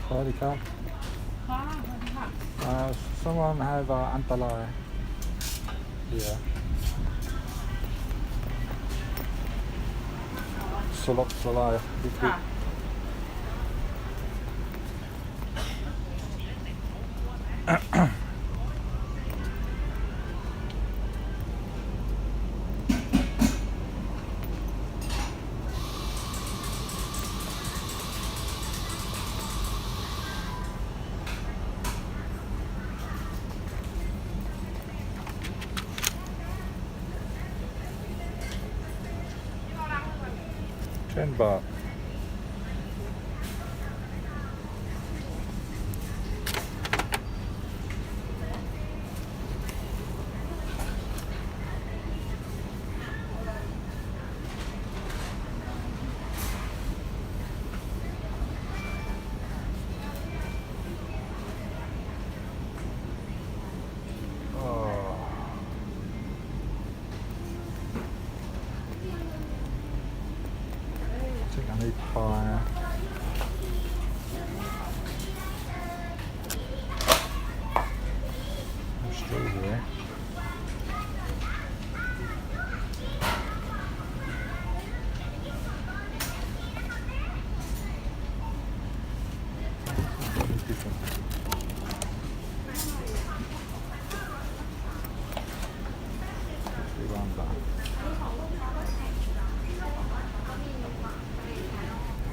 Friday car. Someone have antalai. Yeah. Salok salai. $10. I need fire. Strawberry. Different.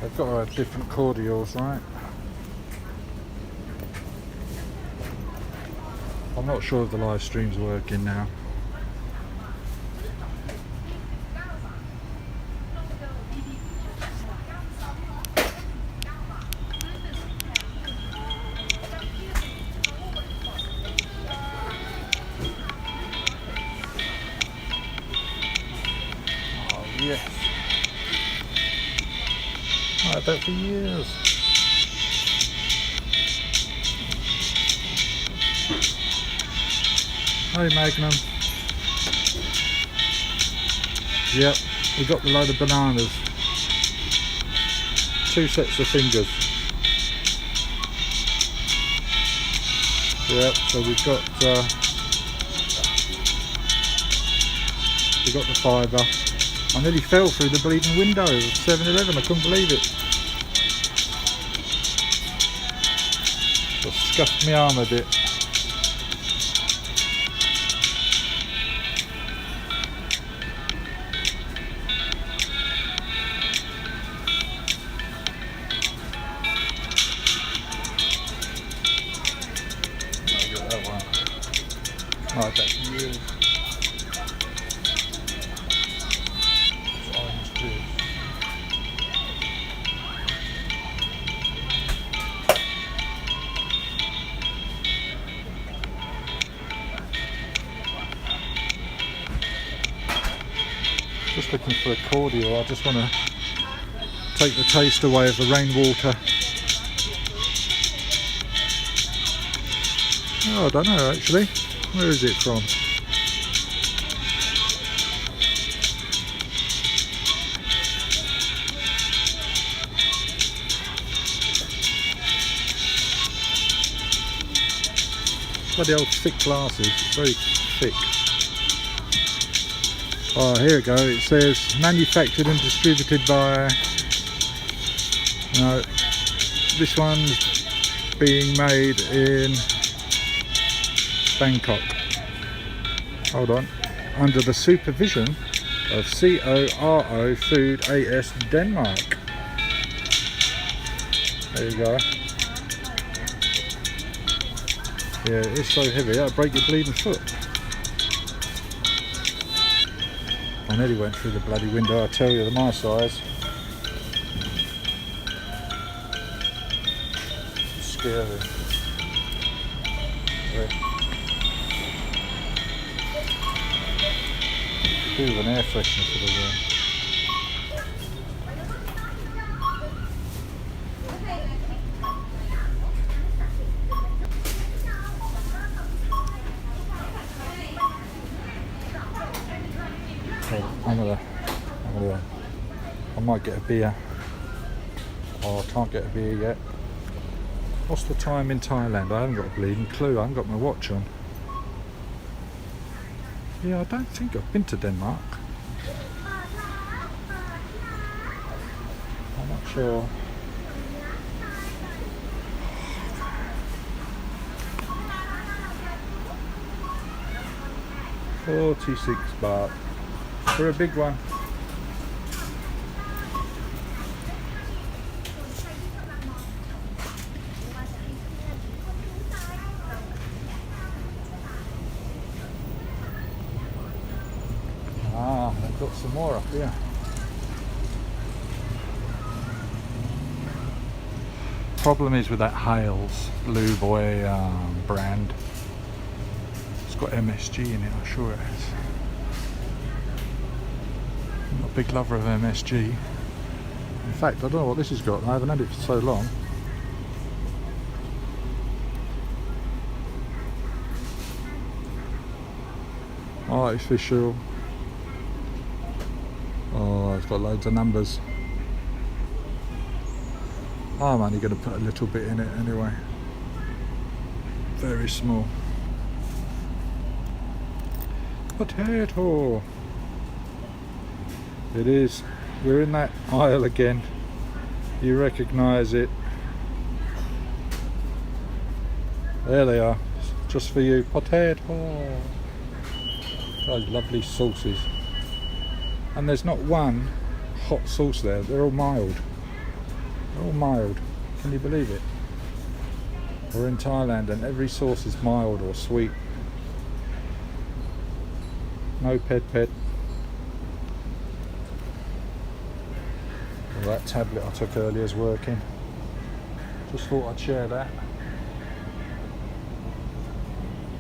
They've got to have different cordials, right? I'm not sure if the live stream's working now. Oh yes. I had that for years. Hey Magnum. Yep, we got the load of bananas. 2 sets of fingers. Yep, so we've got the fibre. I nearly fell through the bleeding window of 7-Eleven, I couldn't believe it. Just scuffed my arm a bit. I'll get that one. Oh, that's years. Just looking for a cordial. I just want to take the taste away of the rainwater. Oh, I don't know actually. Where is it from? Bloody old thick glasses. It's very thick. Oh, here we go. It says manufactured and distributed by. No, this one's being made in Bangkok. Hold on. Under the supervision of CORO Food AS Denmark. There you go. Yeah, it's so heavy. That'll break your bleeding foot. I nearly went through the bloody window, I tell you, my size. Scary. Yeah. Do with an air freshener for the room. I might get a beer. Oh, I can't get a beer yet. What's the time in Thailand? I haven't got a bleeding clue. I haven't got my watch on. Yeah, I don't think I've been to Denmark. I'm not sure. $46 for a big one. Ah, they've got some more up here. Problem is with that Hales lube oil brand, it's got MSG in it, I'm sure it has. I'm not a big lover of MSG. In fact, I don't know what this has got. I haven't had it for so long. Artificial. Oh, it's got loads of numbers. I'm only going to put a little bit in it anyway. Very small. Potato. It is. We're in that aisle again. You recognise it. There they are. Just for you. Potato. Those lovely sauces. And there's not one hot sauce there. They're all mild. They're all mild. Can you believe it? We're in Thailand and every sauce is mild or sweet. No pet. Well, that tablet I took earlier is working. Just thought I'd share that.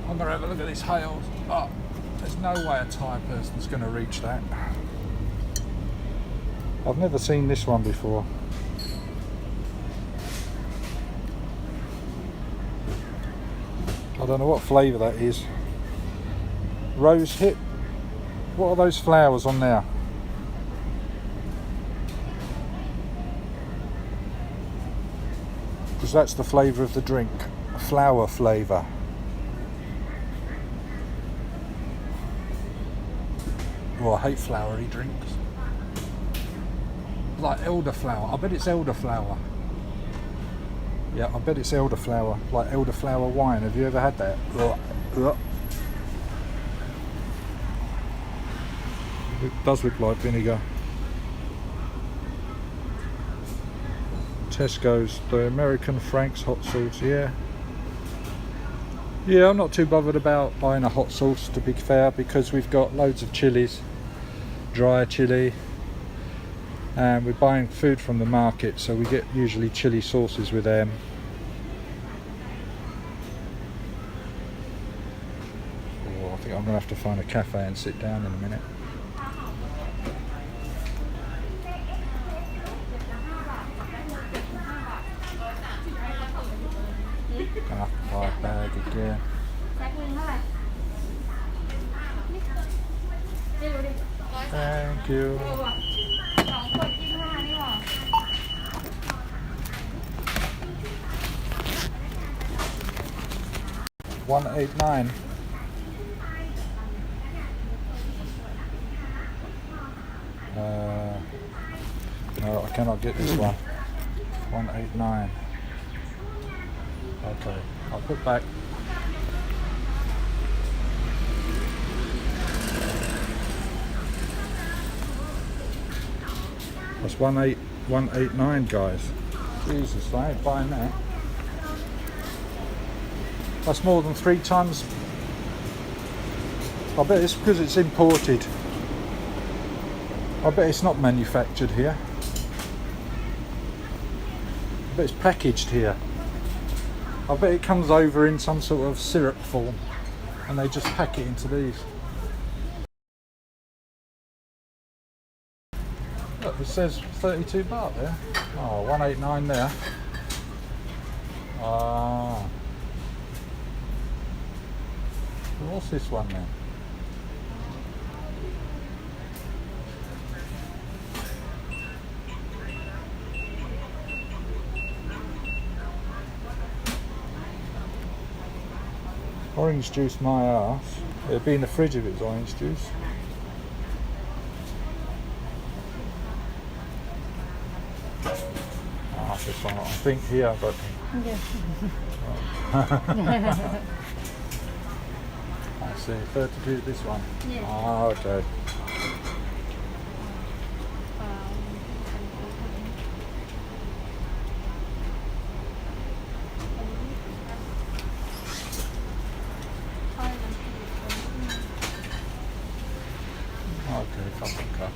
I'm going to have a look at this Hales. Oh, there's no way a Thai person's going to reach that. I've never seen this one before. I don't know what flavour that is. Rose hip. What are those flowers on there? Because that's the flavour of the drink. Flower flavour. Oh, I hate flowery drinks. Like elderflower. I bet it's elderflower. Yeah, I bet it's elderflower. Like elderflower wine. Have you ever had that? It does look like vinegar. Tesco's, the American Frank's hot sauce, yeah. Yeah, I'm not too bothered about buying a hot sauce, to be fair, because we've got loads of chilies, dry chili, and we're buying food from the market, so we get usually chili sauces with them. Oh, I think I'm going to have to find a cafe and sit down in a minute. Gonna have to buy a bag again. Thank you. 189. No, I cannot get this one. 189. Okay, I'll put back. That's 189, guys. Jesus, I ain't buying that. That's more than 3 tons. I bet it's because it's imported. I bet it's not manufactured here. I bet it's packaged here. I bet it comes over in some sort of syrup form and they just pack it into these. Look, it says 32 baht there. Oh, 189 there. Ah. What's this one then? Orange juice, my ass. It'd be in the fridge if it was orange juice. Ah, this one, I think here, but... Yes. I see, 32 this one. Yes. Ah, okay. Okay, cup.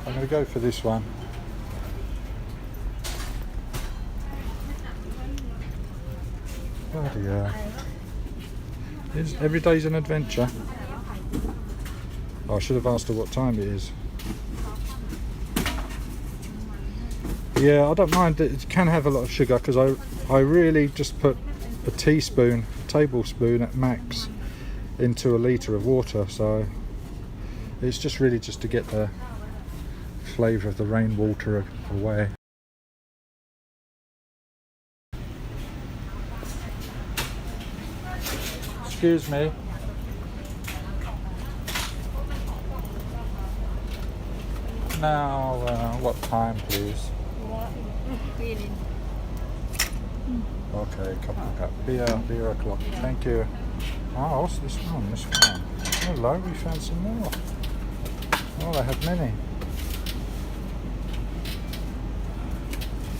I'm going to go for this one. Bloody hell. Every day's an adventure. Oh, I should have asked her what time it is. Yeah, I don't mind. It can have a lot of sugar because I really just put a tablespoon at max into a litre of water, so it's just really just to get the flavour of the rainwater away. Excuse me. Now, what time, please? Okay, beer o'clock. Thank you. Oh, what's this one? This one. Hello, we found some more. Oh, they have many.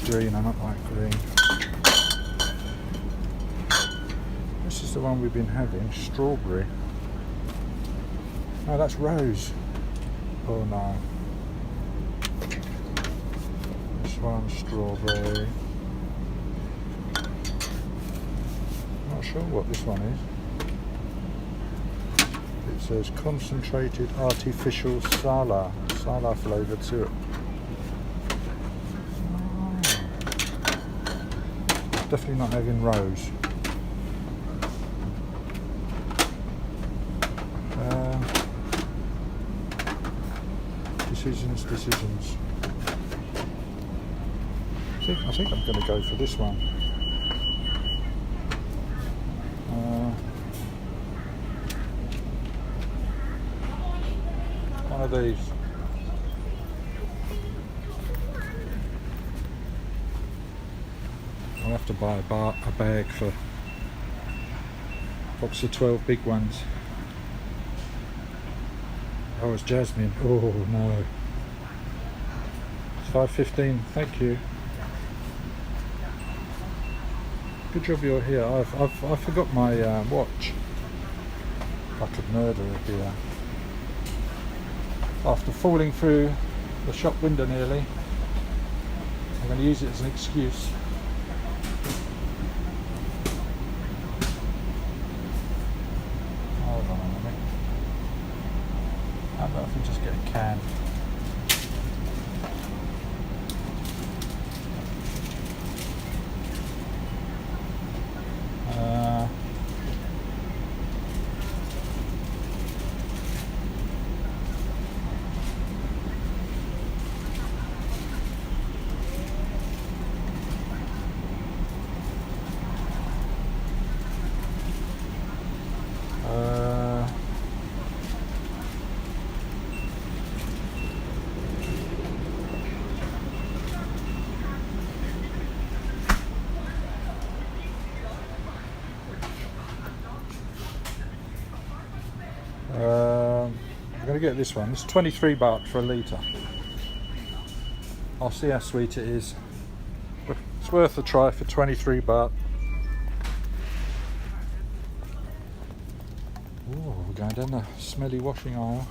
Green, I don't like green. This is the one we've been having, strawberry. Oh, that's rose. Oh no. This one, strawberry. Not sure what this one is. It says concentrated artificial Sala flavoured syrup. Oh. Definitely not having rose. Decisions. I think I'm going to go for this one. One of these. I'll have to buy a bag for box of 12 big ones. Oh, it's jasmine. Oh no. It's 5:15. Thank you. Good job you're here. I forgot my watch. I could murder it here. After falling through the shop window nearly, I'm going to use it as an excuse. Hold on a minute. How about if we just get a can? I'm going to get this one. It's 23 baht for a litre. I'll see how sweet it is. It's worth a try for 23 baht. Ooh, we're going down the smelly washing aisle.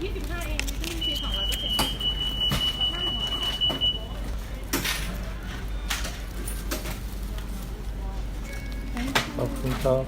ขอบคุณครับ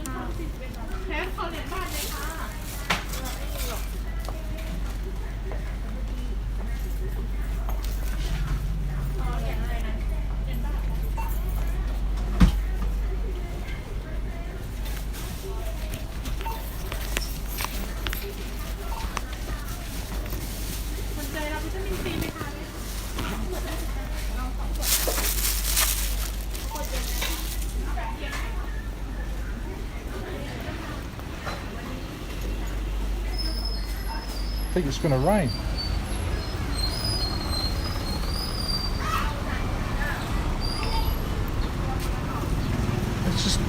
I think it's going to rain.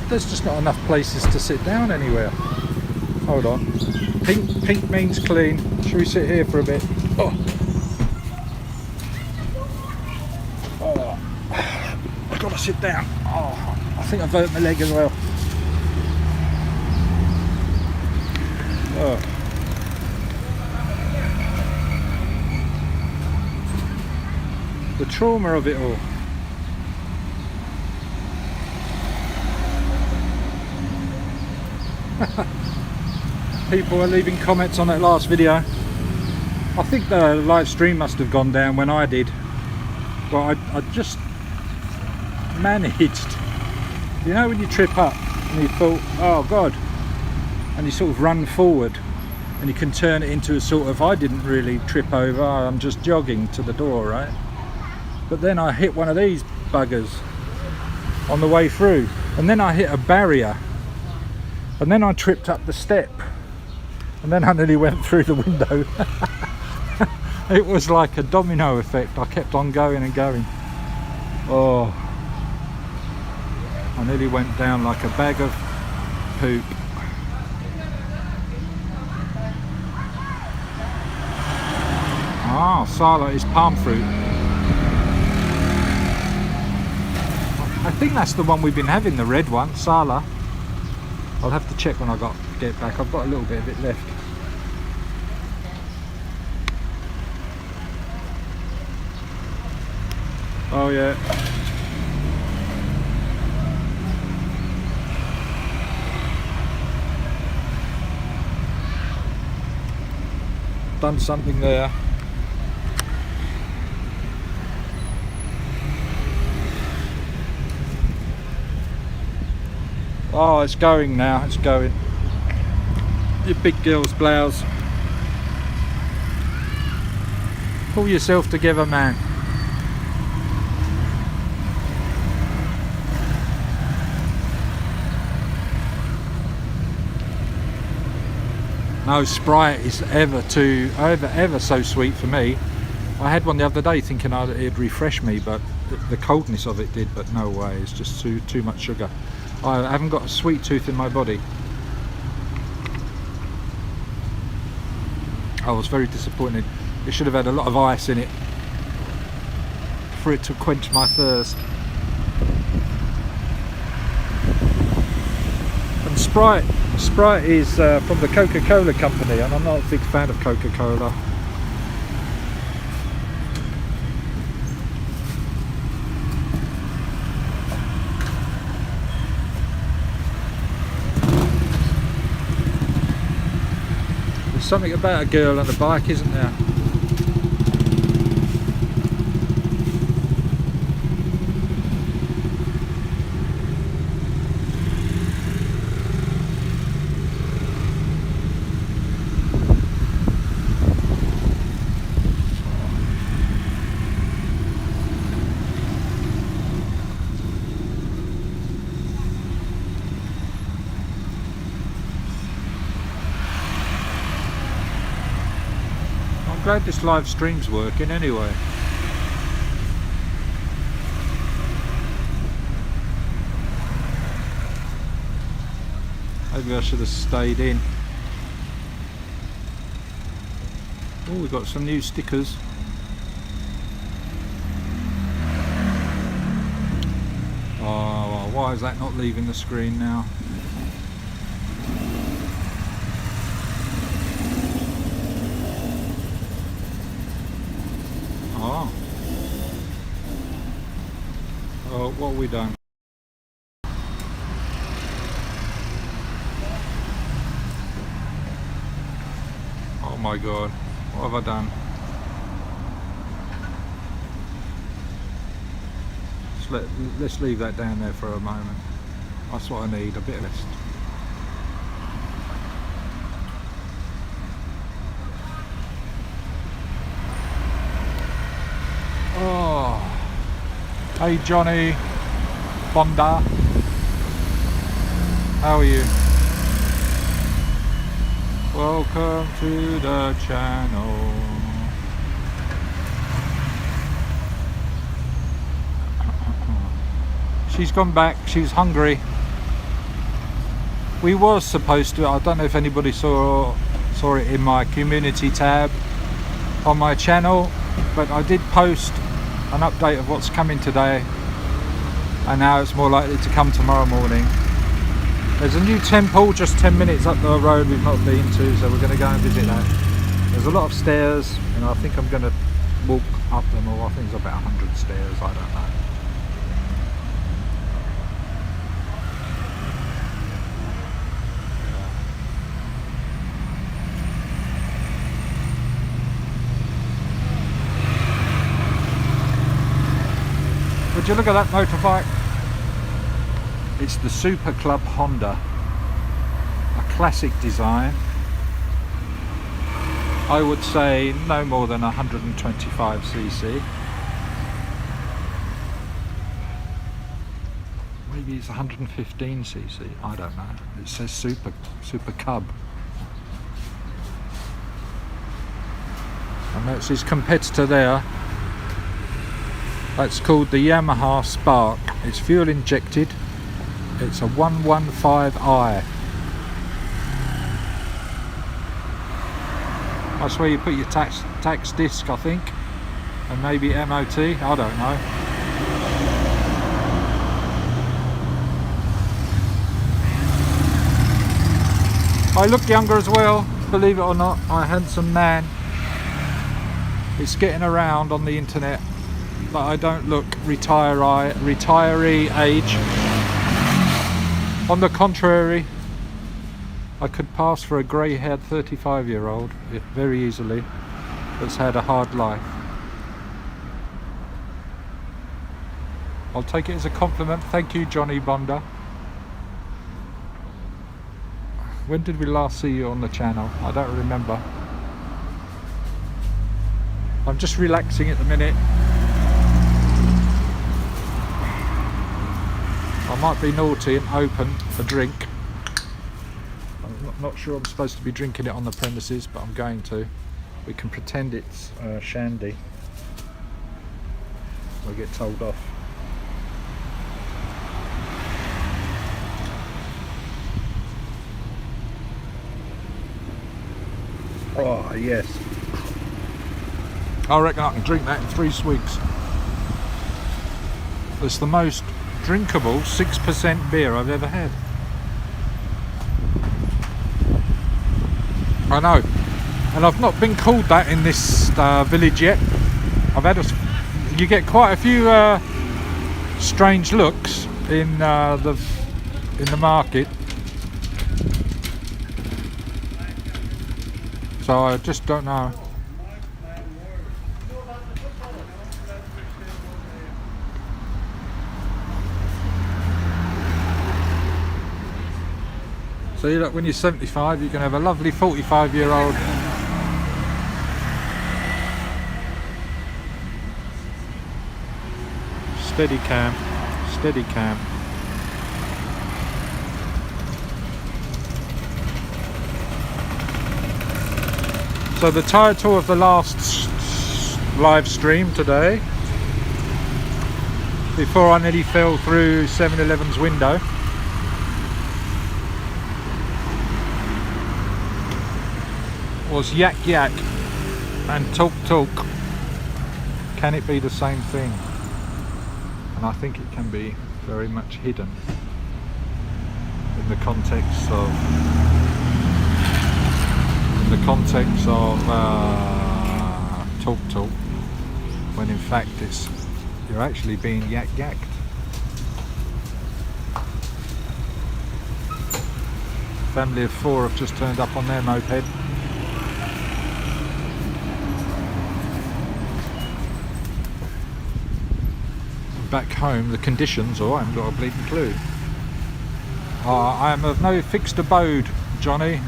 There's just not enough places to sit down anywhere. Hold on. Pink means clean. Should we sit here for a bit? Oh. I've got to sit down. Oh, I think I've hurt my leg as well. Oh. The trauma of it all. People are leaving comments on that last video. I think the live stream must have gone down when I did. But I just managed. You know when you trip up and you thought, oh God, and you sort of run forward and you can turn it into a sort of, I didn't really trip over, I'm just jogging to the door, right? But then I hit one of these buggers on the way through, and then I hit a barrier, and then I tripped up the step, and then I nearly went through the window. It was like a domino effect. I kept on going and going. Oh, I nearly went down like a bag of poop. Ah, Sala is palm fruit. I think that's the one we've been having, the red one, Sala. I'll have to check when I get back. I've got a little bit of it left. Oh yeah. Done something there. Oh, it's going now, it's going. Your big girl's blouse. Pull yourself together, man. No Sprite is ever so sweet for me. I had one the other day thinking it'd refresh me, but the coldness of it did, but no way, it's just too much sugar. I haven't got a sweet tooth in my body. I was very disappointed. It should have had a lot of ice in it for it to quench my thirst. And Sprite is from the Coca-Cola company, and I'm not a big fan of Coca-Cola. There's something about a girl on a bike, isn't there? I'm glad this live stream's working anyway. Maybe I should have stayed in. Oh, we've got some new stickers. Oh, why is that not leaving the screen now? what have we done? Oh my god, what have I done? Let's leave that down there for a moment. That's what I need, a bit of rest. Oh, hey Johnny Bonda, how are you? Welcome to the channel. She's gone back, she's hungry. We was supposed to, I don't know if anybody saw it in my community tab on my channel, but I did post an update of what's coming today, and now it's more likely to come tomorrow morning. There's a new temple just 10 minutes up the road we've not been to, so we're going to go and visit that. There's a lot of stairs, and I think I'm going to walk up them all. I think there's about 100 stairs, I don't know. Would you look at that motorbike? It's the Super Club Honda, a classic design. I would say no more than 125cc. Maybe it's 115cc, I don't know. It says Super Cub. And that's his competitor there. That's called the Yamaha Spark. It's fuel injected. It's a 115i. That's where you put your tax disc, I think, and maybe MOT. I don't know. I look younger as well, believe it or not. I'm a handsome man. It's getting around on the internet that I don't look retiree age. On the contrary, I could pass for a grey-haired 35-year-old very easily that's had a hard life. I'll take it as a compliment. Thank you, Johnny Bonda. When did we last see you on the channel? I don't remember. I'm just relaxing at the minute. I might be naughty and open a drink. I'm not sure I'm supposed to be drinking it on the premises, but I'm going to. We can pretend it's shandy. We'll get told off. Oh yes. I reckon I can drink that in 3 swigs. It's the most drinkable 6% beer I've ever had. I know, and I've not been called that in this village yet. You get quite a few strange looks in the market, so I just don't know. So you look, when you're 75, you can have a lovely 45-year-old. Steady cam, steady cam. So the title of the last live stream today, before I nearly fell through 7-Eleven's window, was yak yak and talk talk. Can it be the same thing? And I think it can be very much hidden in the context of talk talk, when in fact you're actually being yak yacked. Family of 4 have just turned up on their moped. Back home, the conditions, I haven't got a bleeding clue. I am of no fixed abode, Johnny.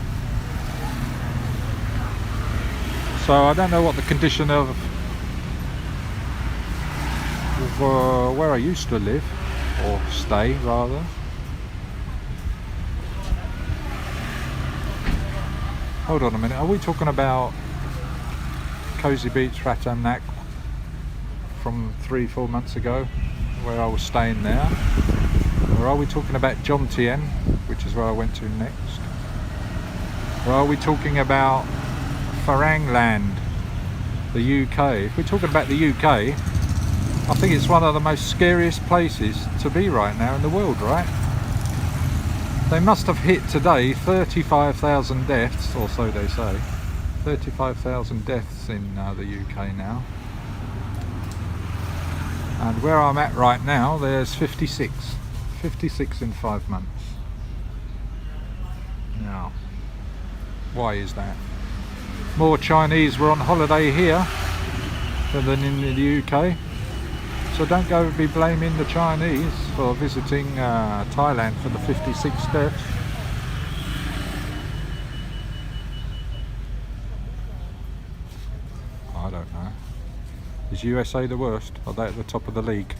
So I don't know what the condition of where I used to live, or stay rather. Hold on a minute, are we talking about Cozy Beach, Ratamnak from 3-4 months ago, where I was staying there? Or are we talking about Jomtien, which is where I went to next? Or are we talking about Farangland, the UK? If we're talking about the UK, I think it's one of the most scariest places to be right now in the world, right? They must have hit today 35,000 deaths, or so they say. 35,000 deaths in the UK now. And where I'm at right now, there's 56. 56 in 5 months. Now, why is that? More Chinese were on holiday here than in the UK. So don't go be blaming the Chinese for visiting Thailand for the 56 deaths. I don't know. Is USA the worst? Are they at the top of the league?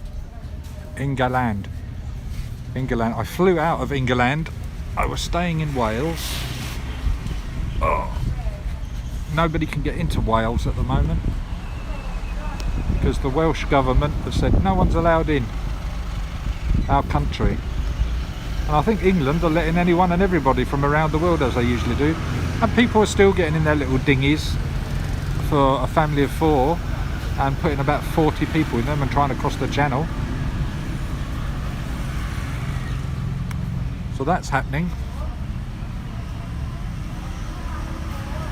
England. I flew out of England. I was staying in Wales. Oh. Nobody can get into Wales at the moment because the Welsh government have said no one's allowed in our country. And I think England are letting anyone and everybody from around the world, as they usually do. And people are still getting in their little dinghies for a family of 4 and putting about 40 people in them and trying to cross the channel. So that's happening.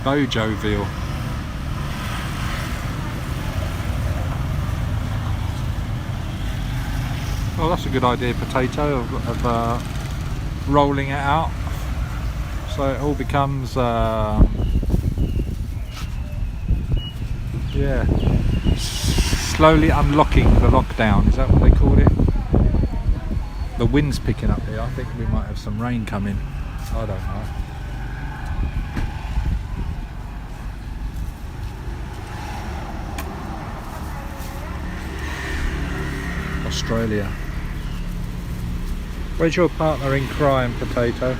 Bojoville. Well, that's a good idea, Potato, of rolling it out so it all becomes yeah, slowly unlocking the lockdown. Is that what they called it? The wind's picking up here. I think we might have some rain coming. I don't know. Australia. Where's your partner in crime, Potato?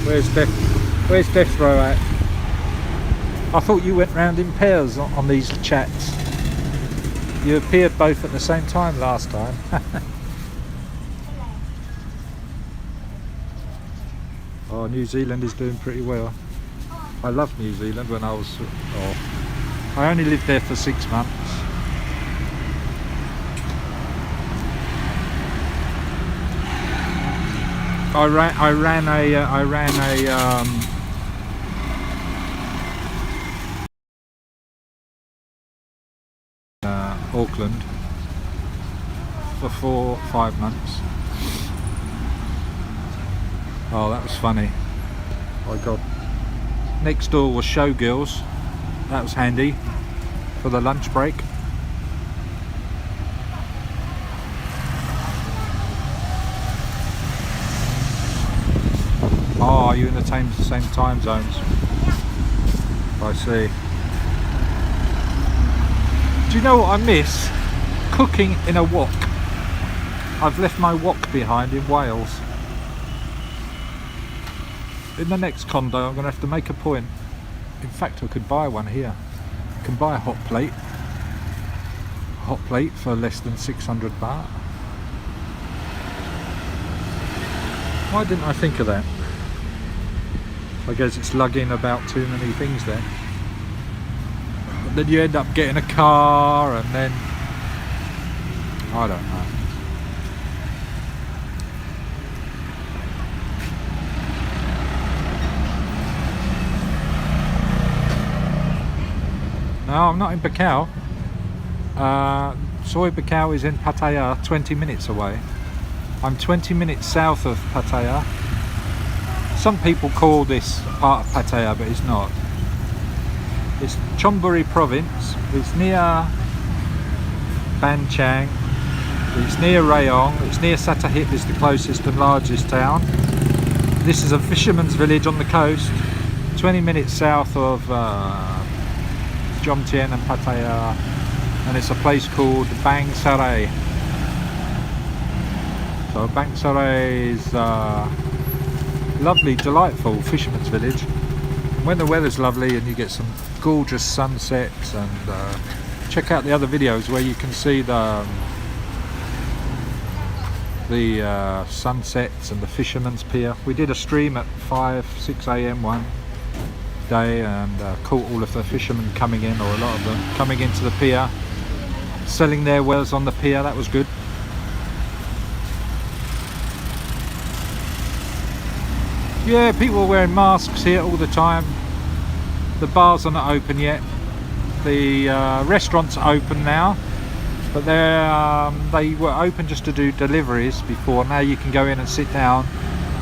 Where's Death Row at? I thought you went round in pairs on these chats. You appeared both at the same time last time. Oh, New Zealand is doing pretty well. I loved New Zealand when I was... Oh, I only lived there for 6 months. I ran Auckland for 4-5 months. Oh, that was funny. My God. Next door was Showgirls. That was handy for the lunch break. Oh, are you in the same time zones? I see. Do you know what I miss? Cooking in a wok. I've left my wok behind in Wales. In the next condo I'm going to have to make a point. In fact, I could buy one here. I can buy a hot plate. Hot plate for less than 600 baht. Why didn't I think of that? I guess it's lugging about too many things then. But then you end up getting a car and then... I don't know. No, I'm not in Bacau. Soy Bacau is in Pattaya, 20 minutes away. I'm 20 minutes south of Pattaya. Some people call this part of Pattaya, but it's not. It's Chonburi province. It's near Ban Chang. It's near Rayong. It's near Satahip is the closest and largest town. This is a fisherman's village on the coast, 20 minutes south of Jomtien and Pattaya, and it's a place called Bang Sarai. So Bang Sarai is lovely, delightful fisherman's village. When the weather's lovely and you get some gorgeous sunsets, and check out the other videos where you can see the sunsets and the fisherman's pier. We did a stream at 6 a.m. one day and caught all of the fishermen coming in, or a lot of them coming into the pier, selling their wares on the pier. That was good. Yeah, people are wearing masks here all the time. The bars are not open yet. The restaurants are open now, but they were open just to do deliveries before. Now you can go in and sit down,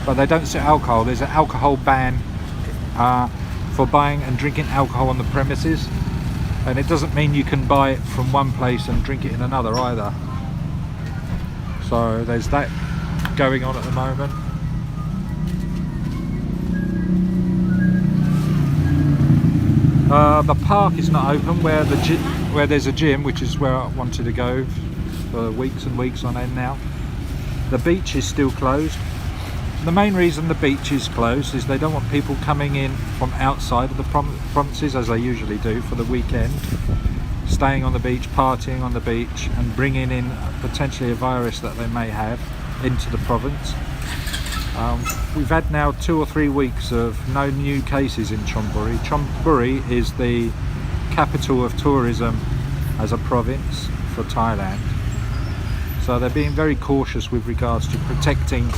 but they don't sell alcohol. There's an alcohol ban for buying and drinking alcohol on the premises, and it doesn't mean you can buy it from one place and drink it in another either. So there's that going on at the moment. The park is not open where there's a gym, which is where I wanted to go for weeks and weeks on end now. The beach is still closed. The main reason the beach is closed is they don't want people coming in from outside of the provinces, as they usually do, for the weekend, staying on the beach, partying on the beach, and bringing in potentially a virus that they may have into the province. We've had now 2 or 3 weeks of no new cases in Chonburi. Chonburi is the capital of tourism as a province for Thailand. So they're being very cautious with regards to protecting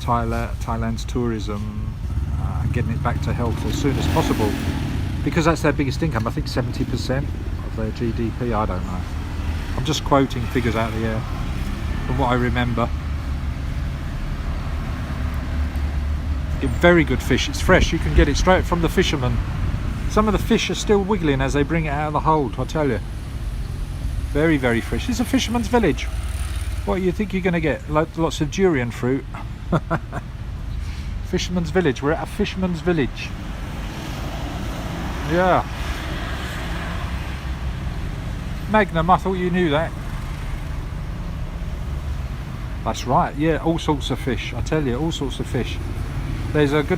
Thailand's tourism and getting it back to health as soon as possible, because that's their biggest income. I think 70% of their GDP, I don't know. I'm just quoting figures out of the air from what I remember. Very good fish. It's fresh. You can get it straight from the fishermen. Some of the fish are still wiggling as they bring it out of the hold, I tell you. Very, very fresh. It's a fisherman's village. What do you think you're going to get? Lots of durian fruit. Fisherman's village. We're at a fisherman's village. Yeah. Magnum, I thought you knew that. That's right. Yeah, all sorts of fish. I tell you, all sorts of fish. There's a good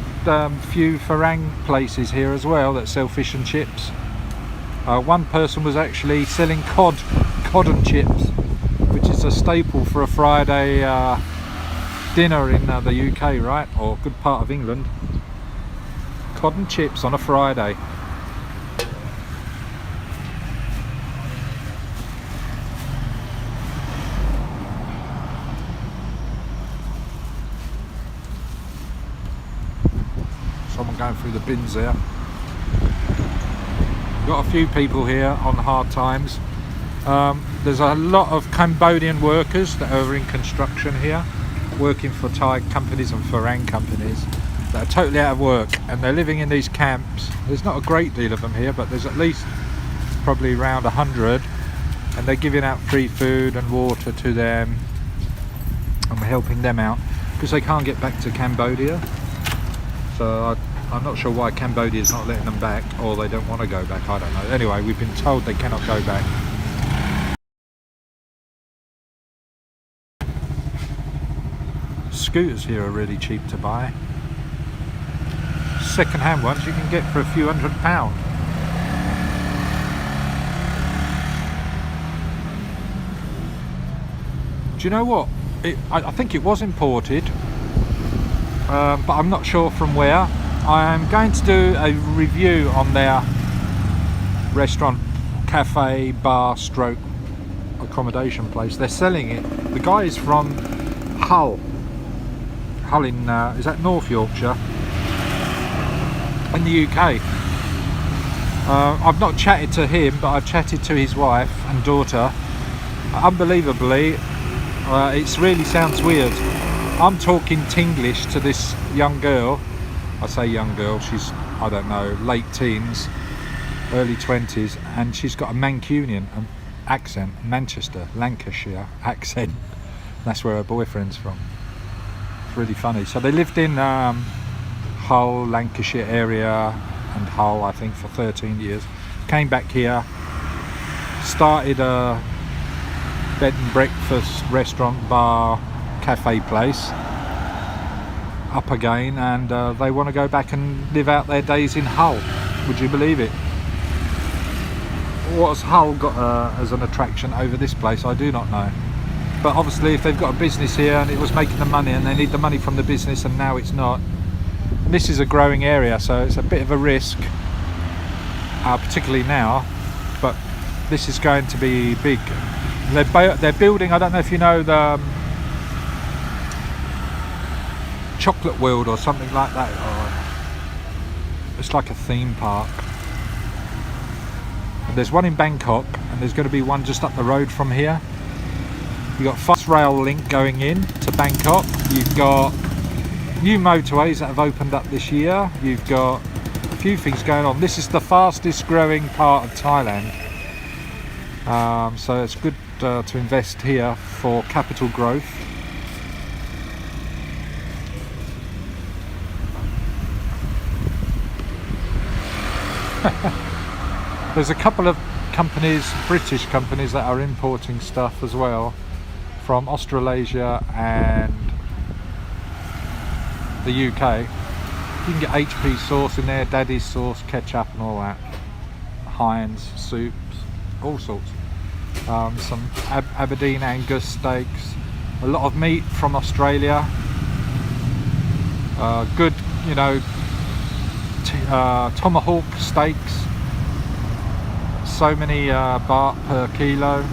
few Farang places here as well that sell fish and chips. One person was actually selling cod and chips, which is a staple for a Friday dinner in the UK, right? Or a good part of England. Cod and chips on a Friday. Someone going through the bins there. Got a few people here on hard times. There's a lot of Cambodian workers that are in construction here, working for Thai companies and Farang companies that are totally out of work, and they're living in these camps. There's not a great deal of them here, but there's at least probably around 100, and they're giving out free food and water to them, and we're helping them out because they can't get back to Cambodia. So I'm not sure why Cambodia is not letting them back, or they don't want to go back, I don't know. Anyway, we've been told they cannot go back. Scooters here are really cheap to buy. Second-hand ones you can get for a few £100. Do you know what? I think it was imported, but I'm not sure from where. I'm going to do a review on their restaurant, cafe, bar, stroke accommodation place. They're selling it. The guy is from Hull in, is that North Yorkshire? In the UK. I've not chatted to him, but I've chatted to his wife and daughter. Unbelievably, it really sounds weird. I'm talking Tinglish to this young girl. I say young girl, she's, I don't know, late teens, early 20s, and she's got a Mancunian accent, Manchester, Lancashire accent. That's where her boyfriend's from. It's really funny. So they lived in Hull, Lancashire area, and Hull, I think, for 13 years. Came back here, started a bed and breakfast, restaurant, bar, cafe place up again, and they want to go back and live out their days in Hull. Would you believe it? What's Hull got as an attraction over this place? I do not know. But obviously if they've got a business here and it was making the money and they need the money from the business and now it's not, and this is a growing area, so it's a bit of a risk, particularly now, but this is going to be big. They're building, I don't know if you know the Chocolate World or something like that, or it's like a theme park. And there's one in Bangkok and there's going to be one just up the road from here. You've got fast rail link going in to Bangkok. You've got new motorways that have opened up this year. You've got a few things going on. This is the fastest growing part of Thailand. So it's good to invest here for capital growth. There's a couple of companies, British companies, that are importing stuff as well from Australasia and the UK. You can get HP sauce in there, Daddy's sauce, ketchup and all that. Heinz, soups, all sorts. Some Aberdeen Angus steaks, a lot of meat from Australia. Good, you know, tomahawk steaks. So many baht per kilo.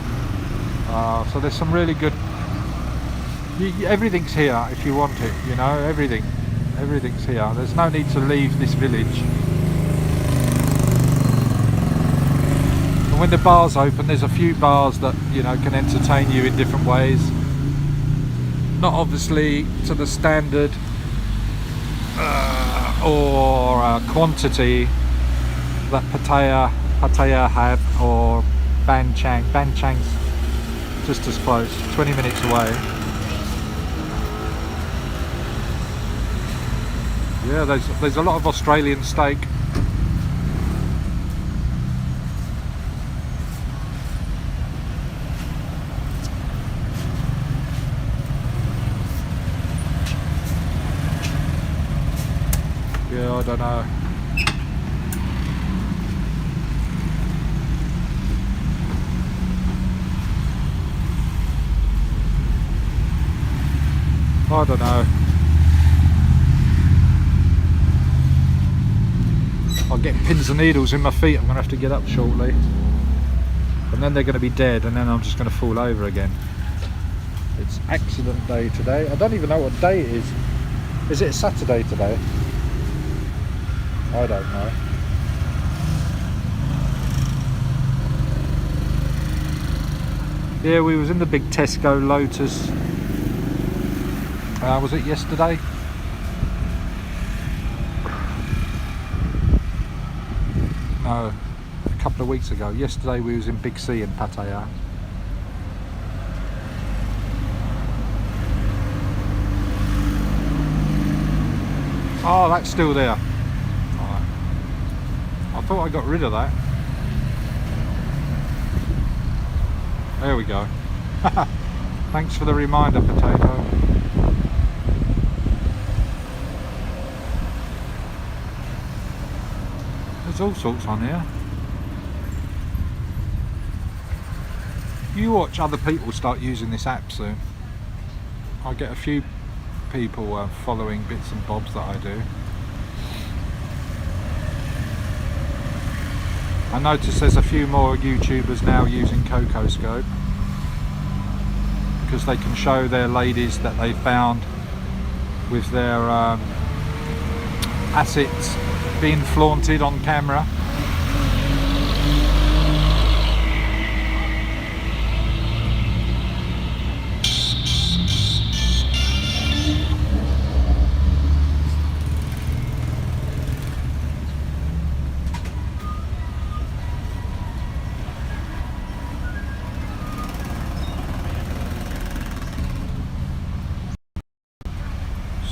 So there's some really good. Everything's here if you want it. You know, everything's here. There's no need to leave this village. And when the bars open, there's a few bars that, you know, can entertain you in different ways. Not obviously to the standard or quantity that pattaya have, or Ban Chang. Ban Chang's just as close, 20 minutes away. Yeah, there's a lot of Australian steak. Yeah, I don't know. I don't know. I'm getting pins and needles in my feet. I'm going to have to get up shortly. And then they're going to be dead, and then I'm just going to fall over again. It's accident day today. I don't even know what day it is. Is it a Saturday today? I don't know. Yeah, we was in the big Tesco Lotus. Was it yesterday? No, a couple of weeks ago. Yesterday we was in Big C in Pattaya. Oh, that's still there. Right. I thought I got rid of that. There we go. Thanks for the reminder, potato. There's all sorts on here. You watch other people start using this app soon. I get a few people following bits and bobs that I do. I notice there's a few more YouTubers now using CocoScope because they can show their ladies that they found with their assets being flaunted on camera.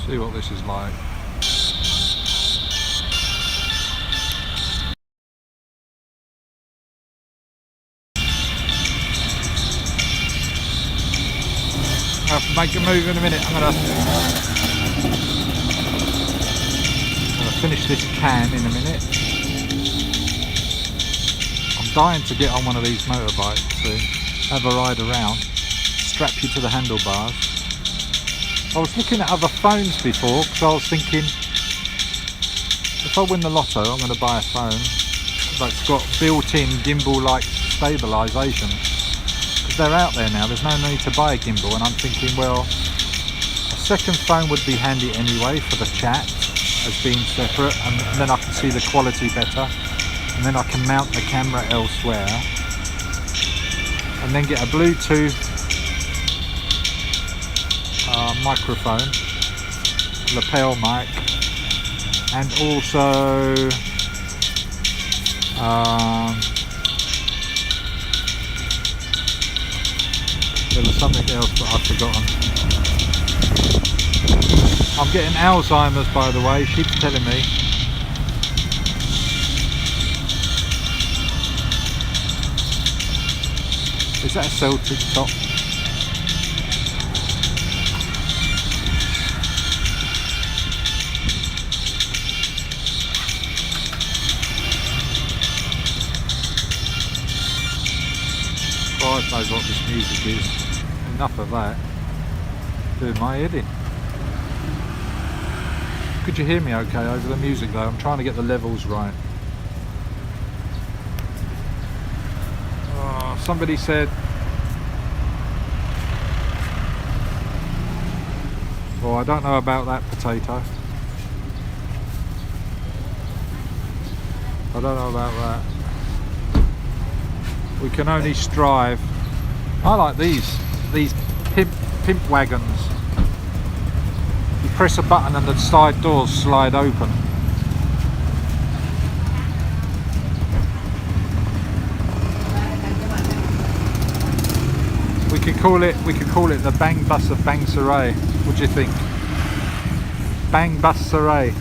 See what this is like. I'll have to make a move in a minute. I'm gonna finish this can in a minute. I'm dying to get on one of these motorbikes to have a ride around, strap you to the handlebars. I was looking at other phones before because I was thinking, if I win the lotto, I'm going to buy a phone that's got built-in gimbal-like stabilisation. Because they're out there now, there's no need to buy a gimbal, and I'm thinking, well, a second phone would be handy anyway for the chat as being separate, and then I can see the quality better, and then I can mount the camera elsewhere, and then get a Bluetooth microphone, lapel mic, and also there was something else that I've forgotten. I'm getting Alzheimer's, by the way, she keeps telling me. Is that a Celtic top? Christ knows what this music is. Enough of that. Doing my head in. Could you hear me okay over the music though? I'm trying to get the levels right. Oh, somebody said, well, I don't know about that potato. I don't know about that. We can only strive. I like these pimp wagons. You press a button and the side doors slide open. We could call it the Bang Bus of Bang Sarai. What do you think? Bang Bus Sarai.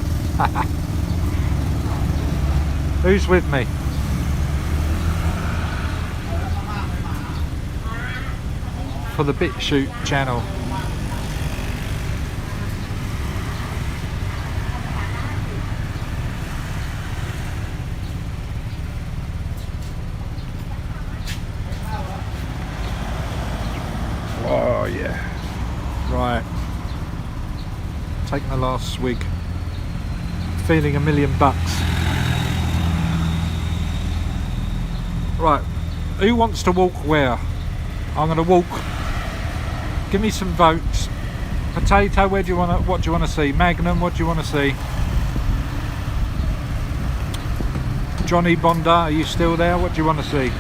Who's with me? For the BitChute channel. Oh yeah. Right. Taking the last swig. Feeling $1 million. Right. Who wants to walk where? I'm gonna walk. Give me some votes. Potato, what do you want to see? Magnum, what do you want to see? Johnny Bonda, are you still there? What do you want to see?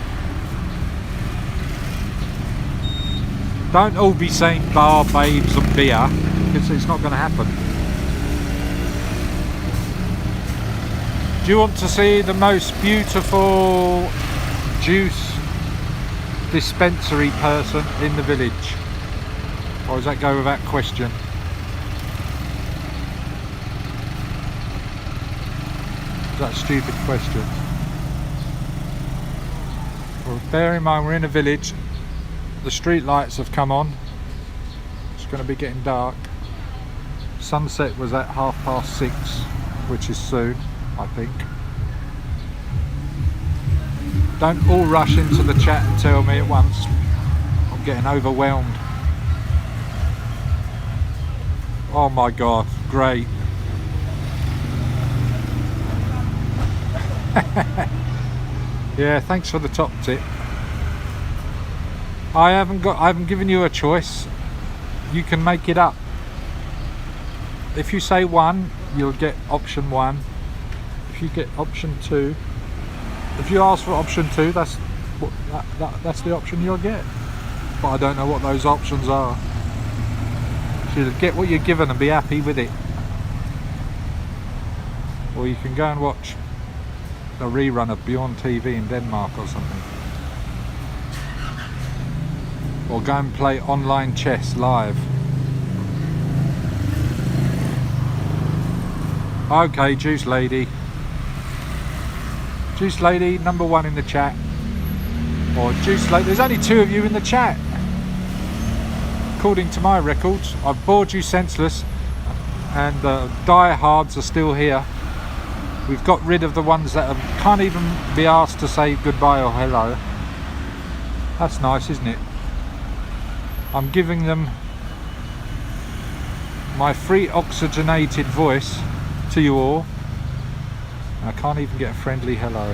Don't all be saying bar, babes and beer, because it's not going to happen. Do you want to see the most beautiful juice dispensary person in the village? Or does that go without question? Is that a stupid question? Well, bear in mind we're in a village. The street lights have come on. It's going to be getting dark. Sunset was at 6:30, which is soon, I think. Don't all rush into the chat and tell me at once. I'm getting overwhelmed. Oh my god, great. Yeah, thanks for the top tip. I haven't given you a choice. You can make it up. If you say 1, you'll get option 1. If you get option 2, if you ask for option 2, that's the option you'll get. But I don't know what those options are. So get what you're given and be happy with it. Or you can go and watch a rerun of Beyond TV in Denmark or something. Or go and play online chess live. Okay, Juice Lady. Juice Lady, #1 in the chat. Or Juice Lady, there's only 2 of you in the chat. According to my records, I've bored you senseless, and the diehards are still here. We've got rid of the ones that can't even be asked to say goodbye or hello. That's nice, isn't it? I'm giving them my free oxygenated voice to you all. I can't even get a friendly hello.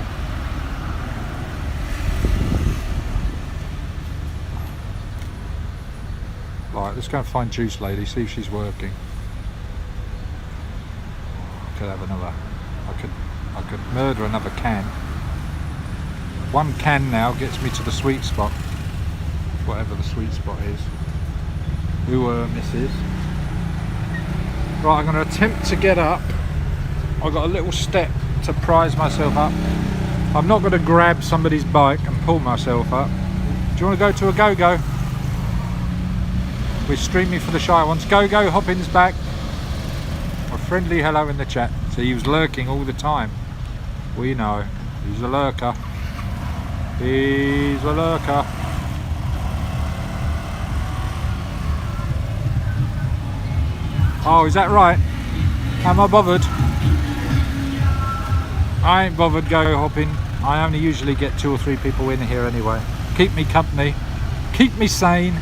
Right, let's go and find Juice Lady, see if she's working. I could have another. I could murder another can. 1 can now gets me to the sweet spot, whatever the sweet spot is. Who misses? Right, I'm going to attempt to get up. I've got a little step to prise myself up. I'm not going to grab somebody's bike and pull myself up. Do you want to go to a go-go? We're streaming for the shy ones. Go-go, Hoppin's back. A friendly hello in the chat. So he was lurking all the time. We know. He's a lurker. He's a lurker. Oh, is that right? Am I bothered? I ain't bothered go hopping. I only usually get 2 or 3 people in here anyway. Keep me company. Keep me sane.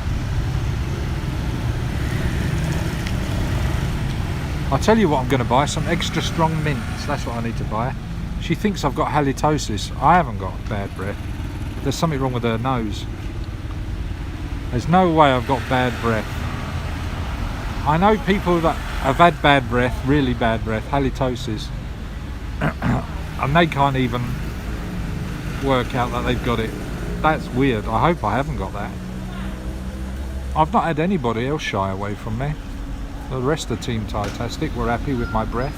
I'll tell you what I'm going to buy. Some extra strong mints. That's what I need to buy. She thinks I've got halitosis. I haven't got bad breath. There's something wrong with her nose. There's no way I've got bad breath. I know people that have had bad breath, really bad breath, halitosis, and they can't even work out that they've got it. That's weird. I hope I haven't got that. I've not had anybody else shy away from me. The rest of Team Tastic were happy with my breath.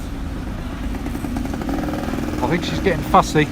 I think she's getting fussy.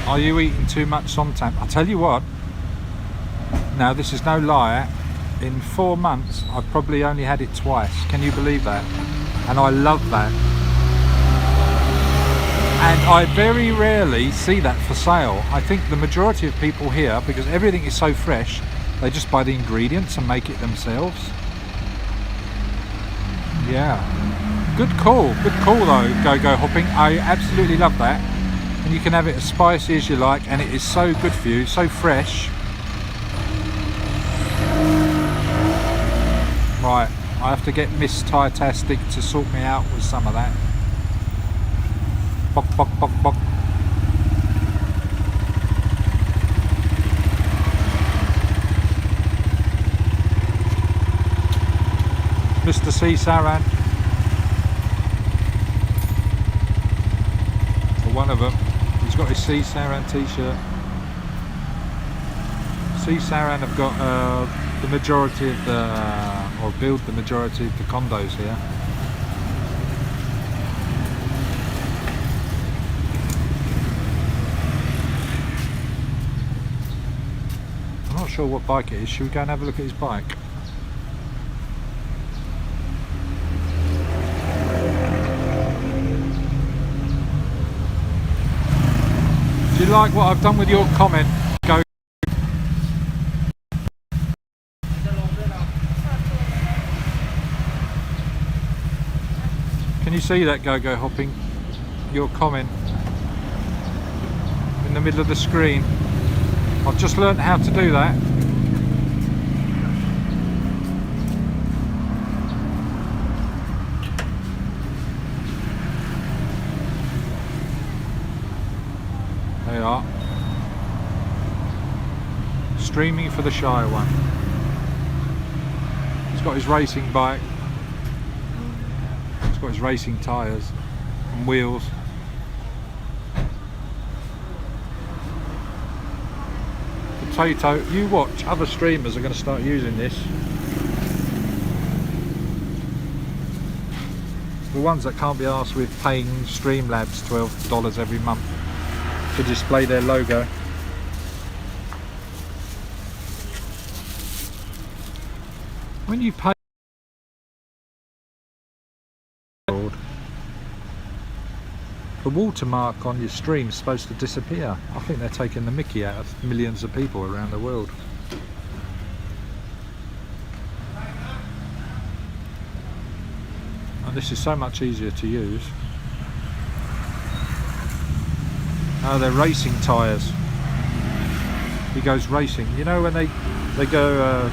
Are you eating too much somtam? I'll tell you what, now this is no lie, in 4 months I've probably only had it twice. Can you believe that? And I love that. And I very rarely see that for sale. I think the majority of people here, because everything is so fresh, they just buy the ingredients and make it themselves. Yeah, good call though, Go Hopping. I absolutely love that. And you can have it as spicy as you like, and it is so good for you, so fresh. Right, I have to get Miss Tastic to sort me out with some of that. Bok, bok, bok, bok. Mr. C. Saran. Or one of them. He's got his C. Saran t-shirt. C. Saran have got the majority of the, or build the majority of the condos here. I'm not sure what bike it is. Should we go and have a look at his bike? Do you like what I've done with your comment? Go. Can you see that, Go Hopping? Your comment in the middle of the screen. I've just learnt how to do that. There you are. Streaming for the shy one. He's got his racing bike. He's got his racing tyres and wheels. potato. You watch, other streamers are going to start using this. The ones that can't be asked with paying Streamlabs $12 every month to display their logo. When you pay, the watermark on your stream is supposed to disappear. I think they're taking the mickey out of millions of people around the world. And this is so much easier to use. Oh, they're racing tyres. He goes racing. You know when they go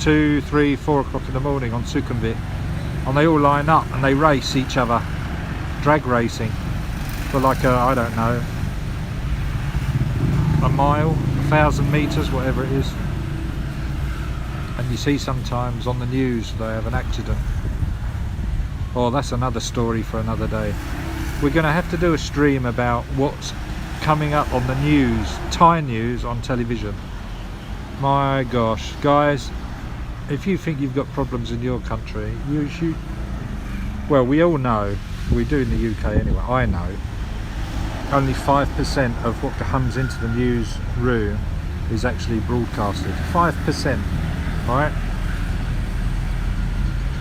2, 3, 4 o'clock in the morning on Sukhumvit, and they all line up and they race each other, drag racing, for like I don't know, a mile, 1,000 meters, whatever it is. And you see sometimes on the news they have an accident. Oh, that's another story for another day. We're going to have to do a stream about what's coming up on the news, Thai news on television. My gosh, guys, if you think you've got problems in your country, you should, well, we all know, we do in the UK anyway, I know, only 5% of what comes into the newsroom is actually broadcasted. 5%, right?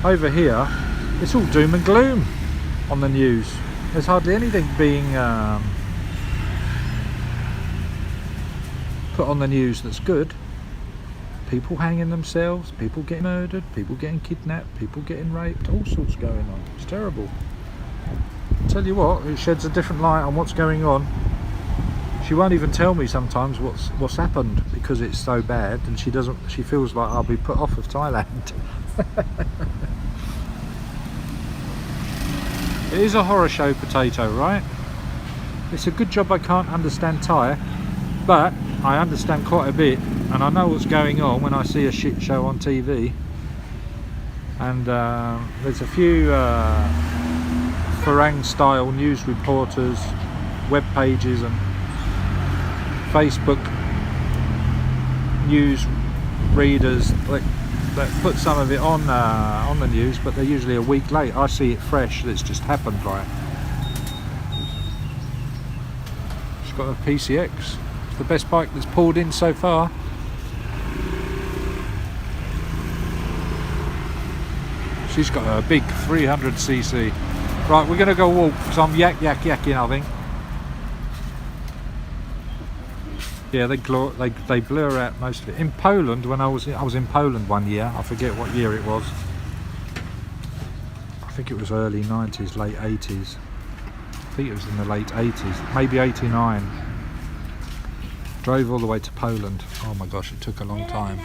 Over here, it's all doom and gloom on the news. There's hardly anything being put on the news that's good. People hanging themselves, people getting murdered, people getting kidnapped, people getting raped, all sorts going on. It's terrible. Tell you what, it sheds a different light on what's going on. She won't even tell me sometimes what's happened because it's so bad, and she feels like I'll be put off of Thailand. It is a horror show potato, right? It's a good job I can't understand Thai, but I understand quite a bit, and I know what's going on when I see a shit show on TV. And there's a few Farang style news reporters, web pages and Facebook news readers that put some of it on the news, but they're usually a week late. I see it fresh, it's just happened, right? She's got a PCX. It's the best bike that's pulled in so far. She's got a big 300cc. Right, we're going to go walk because I'm yakking, I think. Yeah, they blur out most of it. In Poland, when I was in Poland one year, I forget what year it was. I think it was early 90s, late 80s. I think it was in the late 80s, maybe 89. Drove all the way to Poland. Oh my gosh, it took a long time.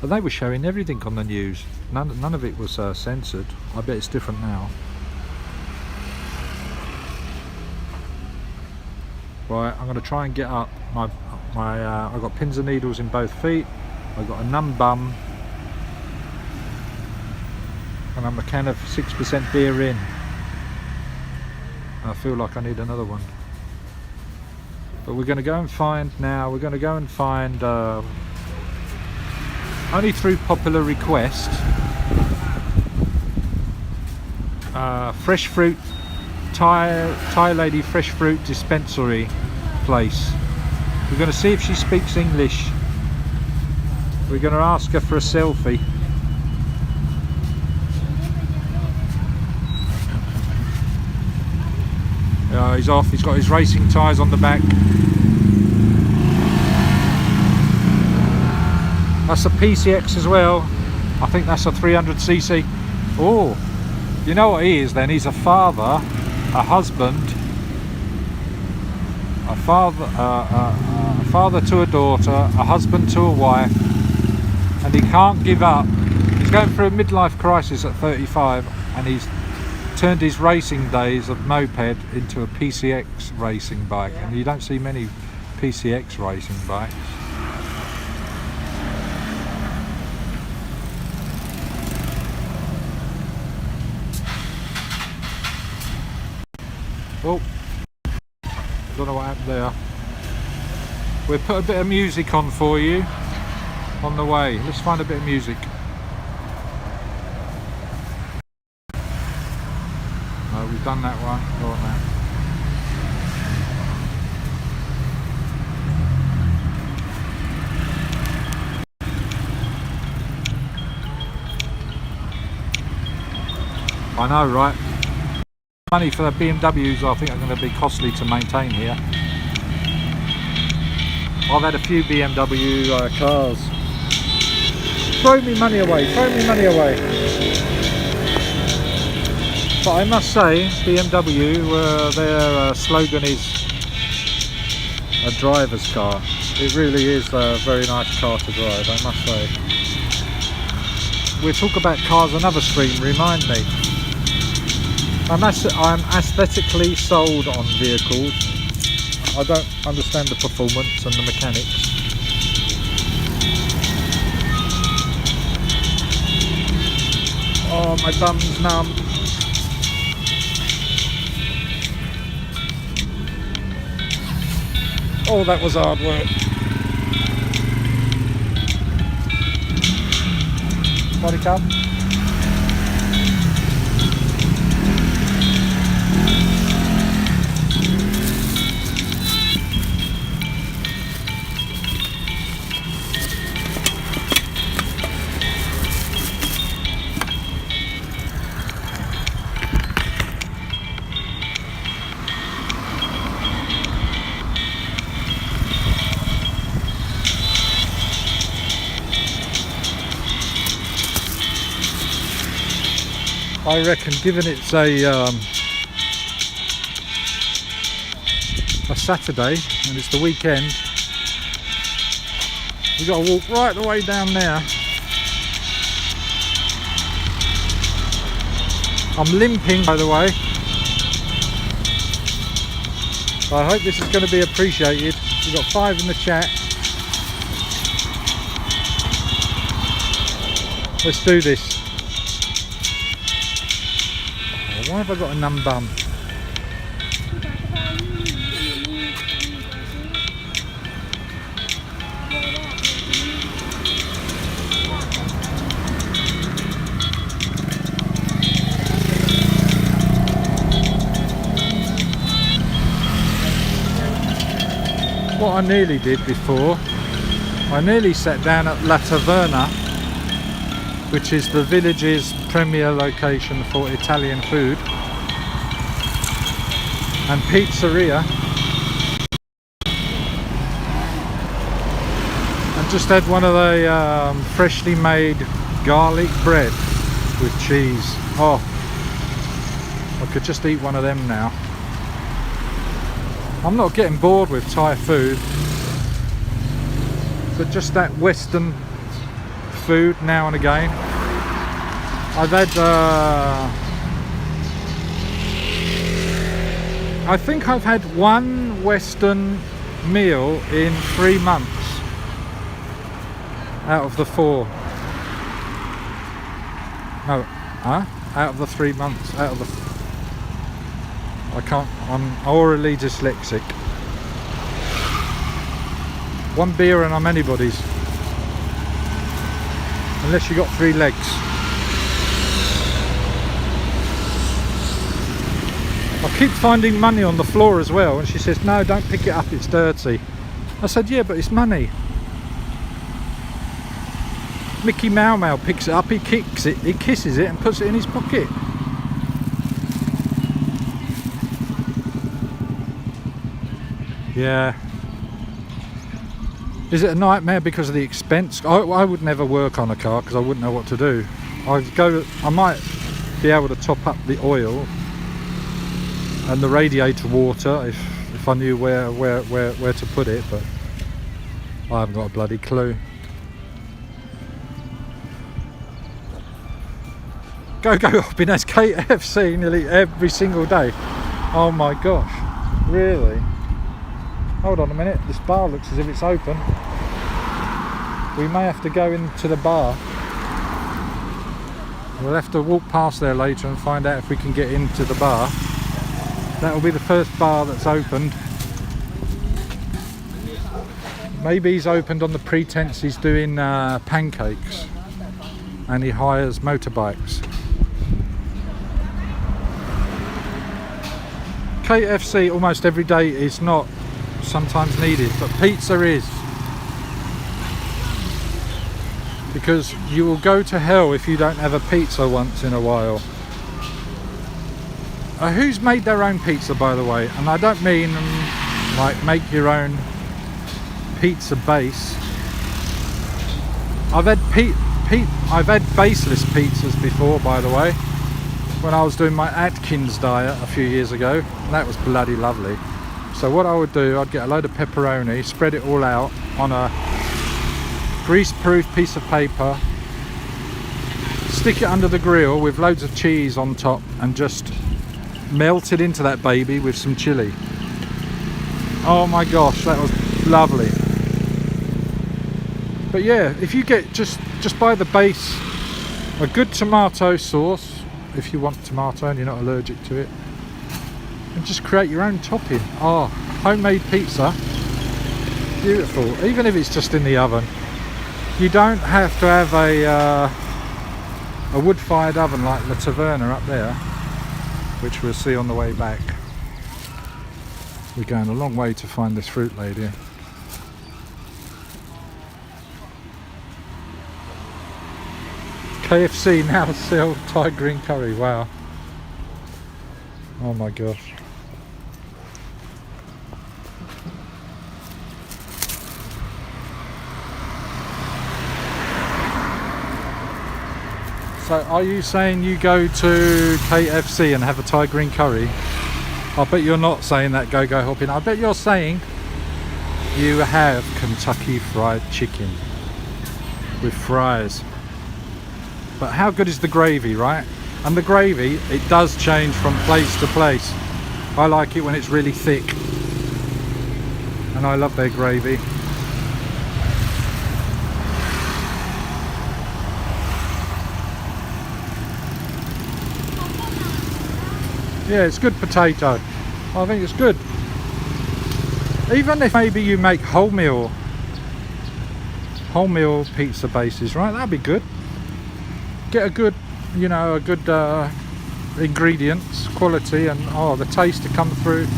But they were showing everything on the news. None of it was censored. I bet it's different now. Right, I'm going to try and get up. I've got pins and needles in both feet. I've got a numb bum. And I'm a can of 6% beer in. I feel like I need another one. But we're going to go and find now, only through popular request, fresh fruit, Thai lady fresh fruit dispensary place. We're going to see if she speaks English. We're going to ask her for a selfie. He's off, he's got his racing tyres on the back. That's a PCX as well. I think that's a 300cc. Oh, you know what he is then? He's a father, a husband, a father to a daughter, a husband to a wife, and he can't give up. He's going through a midlife crisis at 35, and he's turned his racing days of moped into a PCX racing bike, and you don't see many PCX racing bikes. Oh, don't know what happened there. We'll put a bit of music on for you on the way. Let's find a bit of music. No, we've done that one. Go on now. I know, right? Money for the BMWs I think are going to be costly to maintain here. I've had a few BMW cars. Throw me money away, throw me money away. But I must say, BMW, their slogan is a driver's car. It really is a very nice car to drive, I must say. We'll talk about cars another stream, remind me. I'm aesthetically sold on vehicles. I don't understand the performance and the mechanics. Oh, my bum's numb. Oh, that was hard work. Body come. I reckon, given it's a Saturday and it's the weekend, we've got to walk right the way down there. I'm limping, by the way. I hope this is going to be appreciated. We've got 5 in the chat. Let's do this. Why have I got a numb bum? What I nearly did before, I nearly sat down at La Taverna, which is the village's premier location for Italian food and pizzeria, and just had one of the freshly made garlic bread with cheese. Oh, I could just eat one of them now. I'm not getting bored with Thai food, but just that Western food now and again. I've had I think I've had one Western meal in 3 months out of the 4. No, out of the 3 months, out of the I'm orally dyslexic. 1 beer and I'm anybody's. Unless you got 3 legs. I keep finding money on the floor as well, and she says, no, don't pick it up, it's dirty. I said, yeah, but it's money. Mickey Mau Mau picks it up, he kicks it, he kisses it and puts it in his pocket. Yeah. Is it a nightmare because of the expense? I would never work on a car because I wouldn't know what to do. I might be able to top up the oil and the radiator water if I knew where to put it, but I haven't got a bloody clue. Go Hopping has KFC nearly every single day. Oh my gosh, really? Hold on a minute, this bar looks as if it's open. We may have to go into the bar. We'll have to walk past there later and find out if we can get into the bar. That will be the first bar that's opened. Maybe he's opened on the pretense he's doing pancakes and he hires motorbikes. KFC almost every day is not sometimes needed, but pizza is. Because you will go to hell if you don't have a pizza once in a while. Who's made their own pizza, by the way? And I don't mean like make your own pizza base. I've had baseless pizzas before, by the way, when I was doing my Atkins diet a few years ago, and that was bloody lovely. So what I would do, I'd get a load of pepperoni, spread it all out on a grease-proof piece of paper, stick it under the grill with loads of cheese on top, and just melt it into that baby with some chili. Oh my gosh, that was lovely. But yeah, if you get just buy the base, a good tomato sauce, if you want tomato and you're not allergic to it, and just create your own topping. Oh, homemade pizza, beautiful. Even if it's just in the oven, you don't have to have a wood-fired oven like the Taverna up there, which we'll see on the way back. We're going a long way to find this fruit lady. KFC now sell Thai green curry. Wow. Oh my gosh. So are you saying you go to KFC and have a Thai green curry? I bet you're not saying that, go hopping. I bet you're saying you have Kentucky Fried Chicken with fries. But how good is the gravy, right? And the gravy, it does change from place to place. I like it when it's really thick, and I love their gravy. Yeah, it's good potato. I think it's good. Even if maybe you make wholemeal pizza bases, right? That'd be good. Get a good, you know, a good ingredients, quality, and oh, the taste to come through.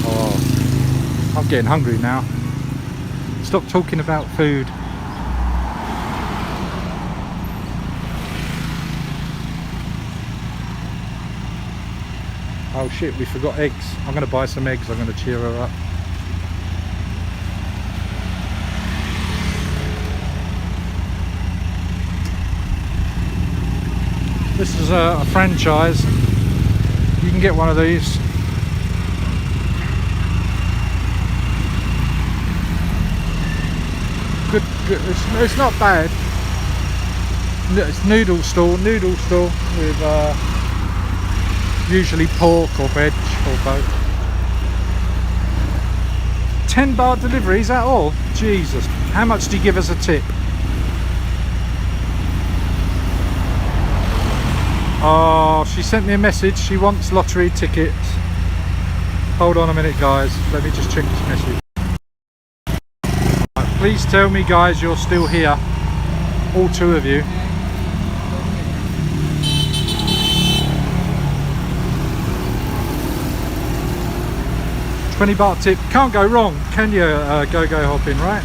Oh, I'm getting hungry now. Stop talking about food. Oh shit, we forgot eggs. I'm going to buy some eggs. I'm going to cheer her up. This is a franchise. You can get one of these. Good. It's not bad. It's noodle stall with usually pork or veg or both. 10 baht delivery, is that all? Jesus. How much do you give us a tip? Oh, she sent me a message. She wants lottery tickets. Hold on a minute, guys. Let me just check this message. Right, please tell me, guys, you're still here. All two of you. $20 tip. Can't go wrong, can you? Go hopping, right?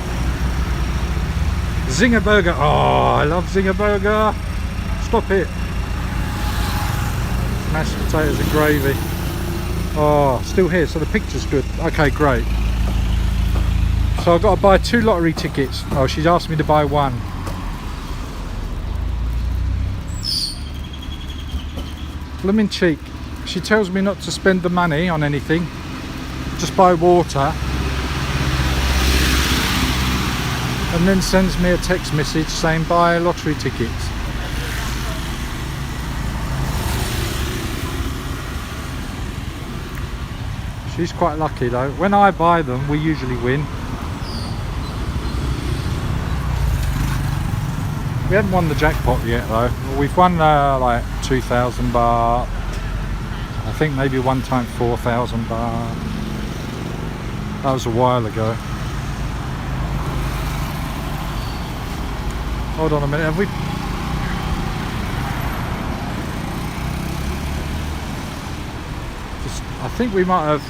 Zinger burger. Oh, I love Zinger burger. Stop it. Mashed potatoes and gravy. Oh, still here, so the picture's good. Okay, great. So I've got to buy 2 lottery tickets. Oh, she's asked me to buy 1. Blooming cheek. She tells me not to spend the money on anything, just buy water, and then sends me a text message saying buy lottery tickets. She's quite lucky though. When I buy them, we usually win. We haven't won the jackpot yet though. We've won like 2,000 baht. I think maybe one time 4,000 baht. That was a while ago. Hold on a minute, have we? I think we might have.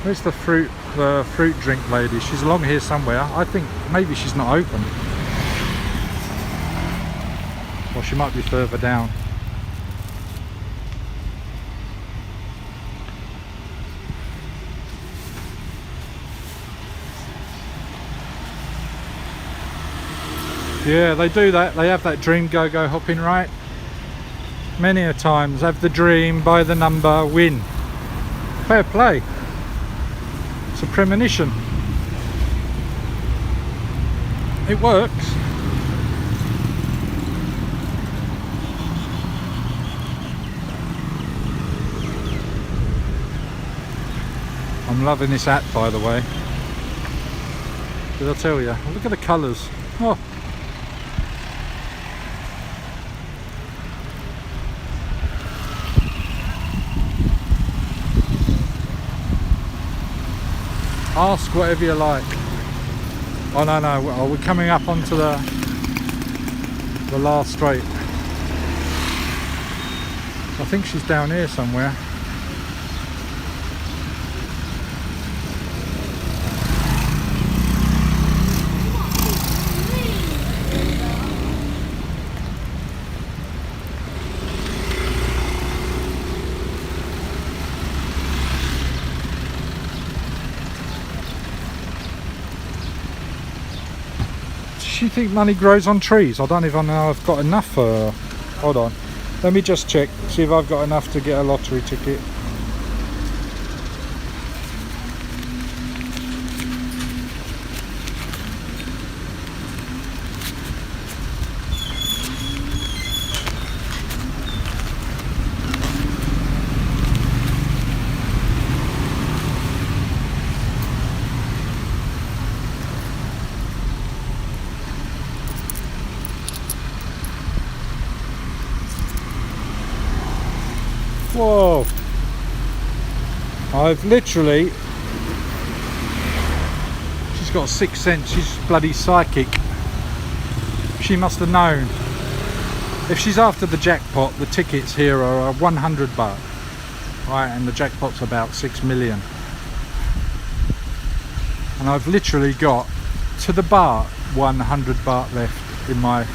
Where's the fruit drink lady? She's along here somewhere. I think maybe she's not open. Or she might be further down. Yeah, they do that. They have that dream go-go hopping, right? Many a times, have the dream, buy the number, win. Fair play. It's a premonition. It works. I'm loving this hat, by the way. Did I tell you? Look at the colours. Oh. Ask whatever you like. Oh no, oh, we're coming up onto the last straight. I think she's down here somewhere. Does she think money grows on trees? I don't even know I've got enough for her. Hold on. Let me just check, see if I've got enough to get a lottery ticket. Whoa! I've literally... She's got a sixth sense, she's bloody psychic. She must have known. If she's after the jackpot, the tickets here are $100. Right, and the jackpot's about 6 million. And I've literally got, to the baht, 100 baht left in my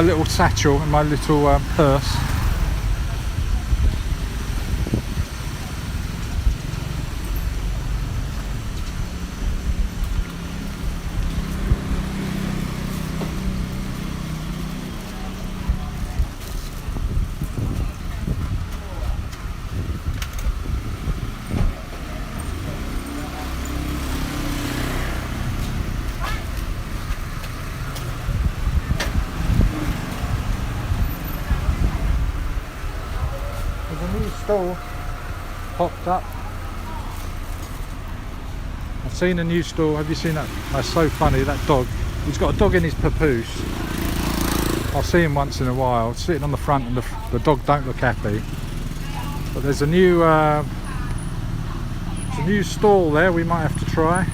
little satchel, in my little purse. Store popped up. I've seen a new store. Have you seen that? That's so funny, that dog. He's got a dog in his papoose. I'll see him once in a while, sitting on the front, and the dog don't look happy. But there's a new stall there we might have to try.